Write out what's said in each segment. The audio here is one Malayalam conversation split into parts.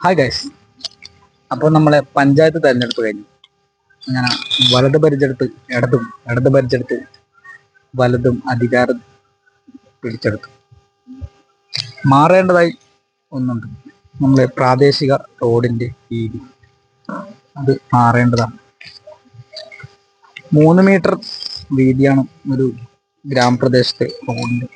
Hi guys. അപ്പോൾ നമ്മളെ പഞ്ചായത്ത് തെരഞ്ഞെടുപ്പ് കഴിഞ്ഞു. അങ്ങനെ വലത് ഭരിച്ചെടുത്ത് ഇടതും, ഇടത് ഭരിച്ചെടുത്ത് വലതും അധികാരം പിടിച്ചെടുത്തു. മാറേണ്ടതായി ഒന്നുണ്ട്. നമ്മളെ പ്രാദേശിക റോഡിന്റെ വീതി അത് മാറേണ്ടതാണ്. 3 മീറ്റർ വീതിയാണ് ഒരു ഗ്രാമപ്രദേശത്തെ റോഡിന്റെ.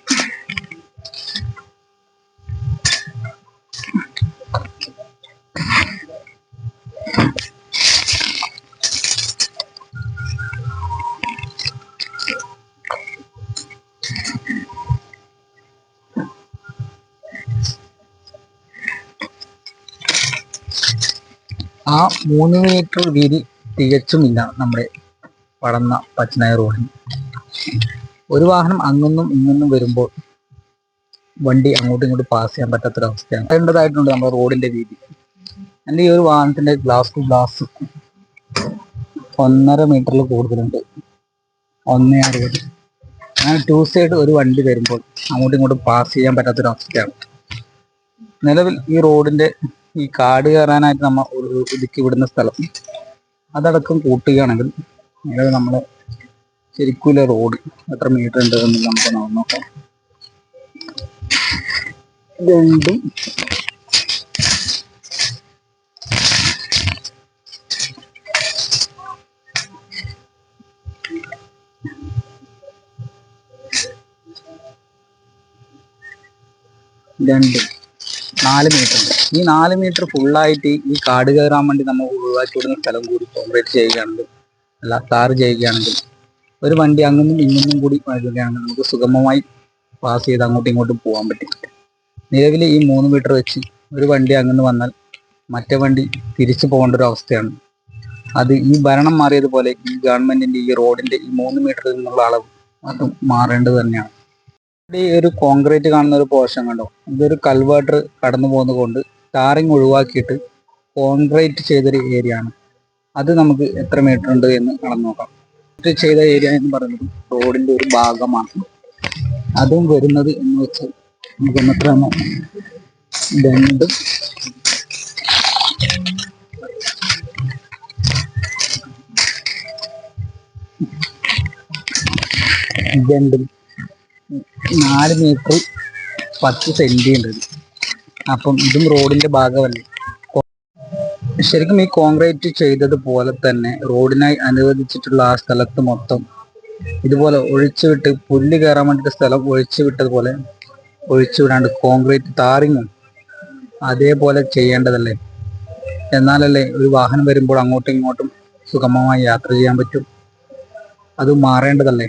ആ 3 മീറ്റർ വീതി തികച്ചുമില്ല നമ്മുടെ പടന്ന പച്ചനായ റോഡിന്. ഒരു വാഹനം അങ്ങൊന്നും ഇങ്ങൊന്നും വരുമ്പോൾ വണ്ടി അങ്ങോട്ടും ഇങ്ങോട്ടും പാസ് ചെയ്യാൻ പറ്റാത്തൊരവസ്ഥയാണ്. വേണ്ടതായിട്ടുണ്ട് നമ്മുടെ റോഡിന്റെ വീതി. എൻ്റെ ഈ ഒരു വാഹനത്തിന്റെ ഗ്ലാസ് ടു ഗ്ലാസ് 1.5 മീറ്ററിൽ കൂടുതലുണ്ട്. 1.60. അങ്ങനെ 2 സൈഡ് ഒരു വണ്ടി വരുമ്പോൾ അങ്ങോട്ടും ഇങ്ങോട്ടും പാസ് ചെയ്യാൻ പറ്റാത്തൊരവസ്ഥയാണ്. നിലവിൽ ഈ റോഡിന്റെ ഈ കാട് കയറാനായിട്ട് നമ്മൾ ഒതുക്കി വിടുന്ന സ്ഥലം അതടക്കം കൂട്ടുകയാണെങ്കിൽ നിലവിൽ നമ്മളെ ശരിക്കുള്ള റോഡ് എത്ര മീറ്റർ ഉണ്ട് എന്ന് നമുക്ക് നോക്കാം. രണ്ടും രണ്ടും 4 മീറ്റർ ഉണ്ട്. ഈ 4 മീറ്റർ ഫുള്ളായിട്ട് ഈ കാട് കയറാൻ വേണ്ടി നമ്മൾ ഒഴിവാക്കി വിടുന്ന സ്ഥലം കൂടി കോൺക്രീറ്റ് ചെയ്യുകയാണെങ്കിൽ, അല്ല ടാർ ചെയ്യുകയാണെങ്കിൽ, ഒരു വണ്ടി അങ്ങൊന്നും ഇങ്ങൊന്നും കൂടി വരികയാണെങ്കിൽ നമുക്ക് സുഗമമായി പാസ് ചെയ്ത് അങ്ങോട്ടും ഇങ്ങോട്ടും പോകാൻ പറ്റും. നിലവിൽ ഈ 3 മീറ്റർ വെച്ച് ഒരു വണ്ടി അങ്ങനെ വന്നാൽ മറ്റേ വണ്ടി തിരിച്ചു പോകേണ്ട ഒരു അവസ്ഥയാണ്. അത് ഈ ഭരണം മാറിയതുപോലെ ഈ ഗവൺമെന്റിന്റെ ഈ റോഡിന്റെ ഈ 3 മീറ്ററിൽ നിന്നുള്ള അളവ് അതും മാറേണ്ടത് തന്നെയാണ്. ഈ ഒരു കോൺക്രീറ്റ് കാണുന്ന ഒരു പോർഷൻ കണ്ടോ, ഇതൊരു കൾവേർട്ടർ കടന്നു പോകുന്നത് കൊണ്ട് ടാറിങ് ഒഴിവാക്കിയിട്ട് കോൺക്രീറ്റ് ചെയ്തൊരു ഏരിയ ആണ്. അത് നമുക്ക് എത്ര മീറ്റർ ഉണ്ട് എന്ന് കടന്നു നോക്കാം. ചെയ്ത ഏരിയ എന്ന് പറയുന്നത് റോഡിന്റെ ഒരു ഭാഗമാണ്. അതും വരുന്നത് എന്ന് വെച്ചാൽ നമുക്ക് എത്ര രണ്ടും 4 മീറ്റർ 10 സെന്റി ഉണ്ട്. അപ്പം ഇതും റോഡിന്റെ ഭാഗമല്ലേ. ശരിക്കും ഈ കോൺക്രീറ്റ് ചെയ്തതുപോലെ തന്നെ റോഡിനായി അനുവദിച്ചിട്ടുള്ള ആ സ്ഥലത്ത് മൊത്തം ഇതുപോലെ ഒഴിച്ചുവിട്ട്, പുല്ല് കയറാൻ വേണ്ടിയിട്ട് സ്ഥലം ഒഴിച്ചു വിട്ടതുപോലെ ഒഴിച്ചുവിടാണ്ട് കോൺക്രീറ്റ് ടാറിങ്ങും അതേപോലെ ചെയ്യേണ്ടതല്ലേ. എന്നാലല്ലേ ഒരു വാഹനം വരുമ്പോൾ അങ്ങോട്ടും ഇങ്ങോട്ടും സുഗമമായി യാത്ര ചെയ്യാൻ പറ്റും. അത് മാറേണ്ടതല്ലേ.